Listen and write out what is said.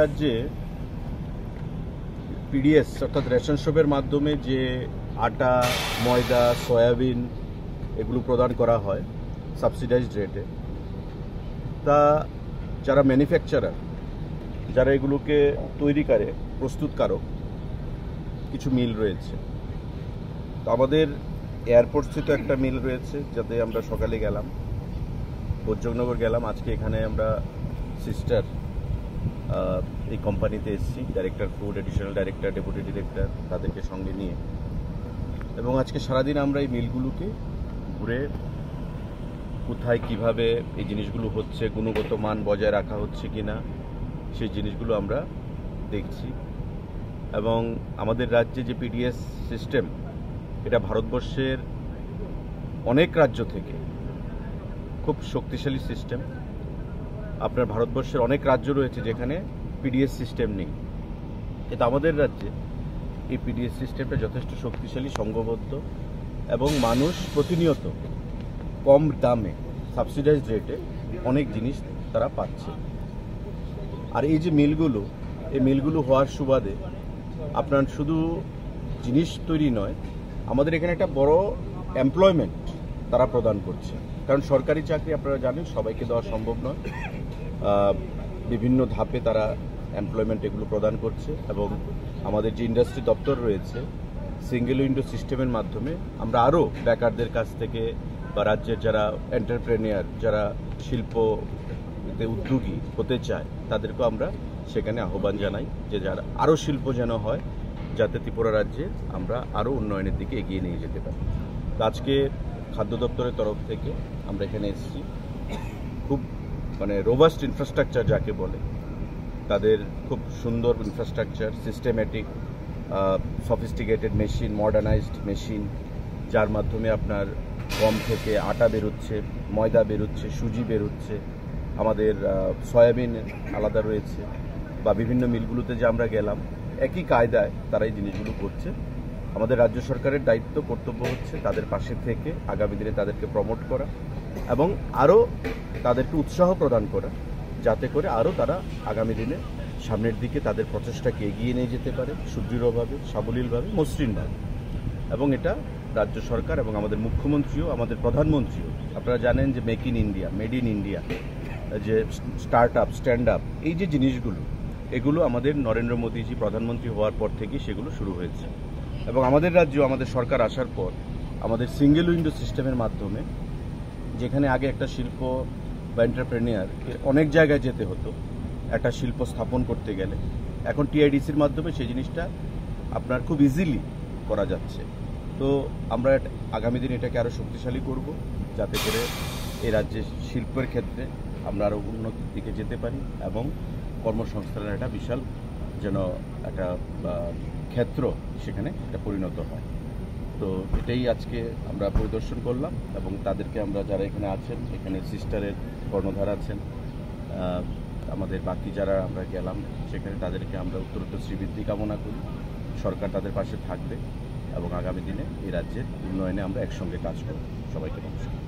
রাজ্যে পিডিএস অর্থাৎ রেশন শপের মাধ্যমে যে আটা, ময়দা, সয়াবিন এগুলো প্রদান করা হয় সাবসিডাইজড রেটে, তা যারা ম্যানুফ্যাকচারার, যারা এগুলোকে তৈরি করে, প্রস্তুতকারক কিছু মিল রয়েছে। তো আমাদের এয়ারপোর্ট স্থিত একটা মিল রয়েছে, যাতে আমরা সকালে গেলাম, বৈজনগর গেলাম। আজকে এখানে আমরা সিস্টার এই কোম্পানিতে এসেছি, director food, additional director, deputy director, তাদেরকে সঙ্গে নিয়ে। এবং আজকে সারাদিন আমরা এই মিলগুলোকে ঘুরে কোথায় কিভাবে এই জিনিসগুলো হচ্ছে, গুণগত মান বজায় রাখা হচ্ছে কিনা, সেই জিনিসগুলো আমরা দেখছি। এবং আমাদের রাজ্যে যে পিডিএস সিস্টেম, এটা ভারতবর্ষের অনেক রাজ্য থেকে খুব শক্তিশালী সিস্টেম। আপনার ভারতবর্ষের অনেক রাজ্য রয়েছে যেখানে পিডিএস সিস্টেম নেই, কিন্তু আমাদের রাজ্যে এই পিডিএস সিস্টেমটা যথেষ্ট শক্তিশালী, সংঘবদ্ধ, এবং মানুষ প্রতিনিয়ত কম দামে সাবসিডাইজড রেটে অনেক জিনিস তারা পাচ্ছে। আর এই যে মিলগুলো, এই মিলগুলো হওয়ার সুবাদে আপনার শুধু জিনিস তৈরি নয়, আমাদের এখানে একটা বড় এমপ্লয়মেন্ট তারা প্রদান করছে। কারণ সরকারি চাকরি আপনারা জানেন সবাইকে দেওয়া সম্ভব নয়, বিভিন্ন ধাপে তারা এমপ্লয়মেন্ট এগুলো প্রদান করছে। এবং আমাদের যে ইন্ডাস্ট্রি দপ্তর রয়েছে, সিঙ্গেল উইন্ডো সিস্টেমের মাধ্যমে আমরা আরও বেকারদের কাছ থেকে বা রাজ্যের যারা এন্টারপ্রেনিয়ার, যারা শিল্পতে উদ্যোগী হতে চায়, তাদেরকেও আমরা সেখানে আহ্বান জানাই যে যারা আরও শিল্প যেন হয়, যাতে ত্রিপুরা রাজ্যে আমরা আরও উন্নয়নের দিকে এগিয়ে নিয়ে যেতে পারি। আজকে খাদ্য দপ্তরের তরফ থেকে আমরা এখানে এসেছি, খুব রোবাস্ট ইনফ্রাস্ট্রাকচার যাকে বলে, তাদের খুব সুন্দর infrastructure, systematic, sophisticated machine, modernised machine, যার মাধ্যমে আপনার গম থেকে আটা বেরোচ্ছে, ময়দা বেরোচ্ছে, সুজি বেরোচ্ছে, আমাদের সয়াবিন আলাদা রয়েছে, বা বিভিন্ন মিলগুলোতে যে আমরা গেলাম, একই কায়দায় তারা এই জিনিসগুলো করছে। আমাদের রাজ্য সরকারের দায়িত্ব, কর্তব্য হচ্ছে তাদের পাশে থেকে আগামী দিনে তাদেরকে প্রমোট করা এবং আরও তাদেরকে উৎসাহ প্রদান করা, যাতে করে আরও তারা আগামী দিনে সামনের দিকে তাদের প্রচেষ্টাকে এগিয়ে নিয়ে যেতে পারে সুদৃঢ়ভাবে, সাবলীলভাবে, মসৃণভাবে। এবং এটা রাজ্য সরকার এবং আমাদের মুখ্যমন্ত্রীও, আমাদের প্রধানমন্ত্রীও, আপনারা জানেন যে make in India, made in India, যে স্টার্ট আপ, স্ট্যান্ড আপ, এই যে জিনিসগুলো, এগুলো আমাদের নরেন্দ্র মোদীজি প্রধানমন্ত্রী হওয়ার পর থেকেই সেগুলো শুরু হয়েছে। এবং আমাদের রাজ্য, আমাদের সরকার আসার পর আমাদের সিঙ্গেল উইন্ডো সিস্টেমের মাধ্যমে, যেখানে আগে একটা শিল্প বা এন্টারপ্রেনিয়ার অনেক জায়গায় যেতে হতো একটা শিল্প স্থাপন করতে গেলে, এখন টিআইডিসির মাধ্যমে সেই জিনিসটা আপনার খুব ইজিলি করা যাচ্ছে। তো আমরা আগামী দিন এটাকে আরও শক্তিশালী করব, যাতে করে এই রাজ্যে শিল্পের ক্ষেত্রে আমরা আরও উন্নতির দিকে যেতে পারি এবং কর্মসংস্থানের একটা বিশাল যেন একটা ক্ষেত্র সেখানে এটা পরিণত হয়। তো এটাই আজকে আমরা পরিদর্শন করলাম এবং তাদেরকে আমরা, যারা এখানে আছেন, এখানে সিস্টারের কর্ণধার আছেন, আমাদের বাকি যারা আমরা গেলাম সেখানে, তাদেরকে আমরা উত্তরোত্তর শ্রীবৃদ্ধি কামনা করি। সরকার তাদের পাশে থাকবে এবং আগামী দিনে এই রাজ্যের উন্নয়নে আমরা একসঙ্গে কাজ করব। সবাইকে নমস্কার।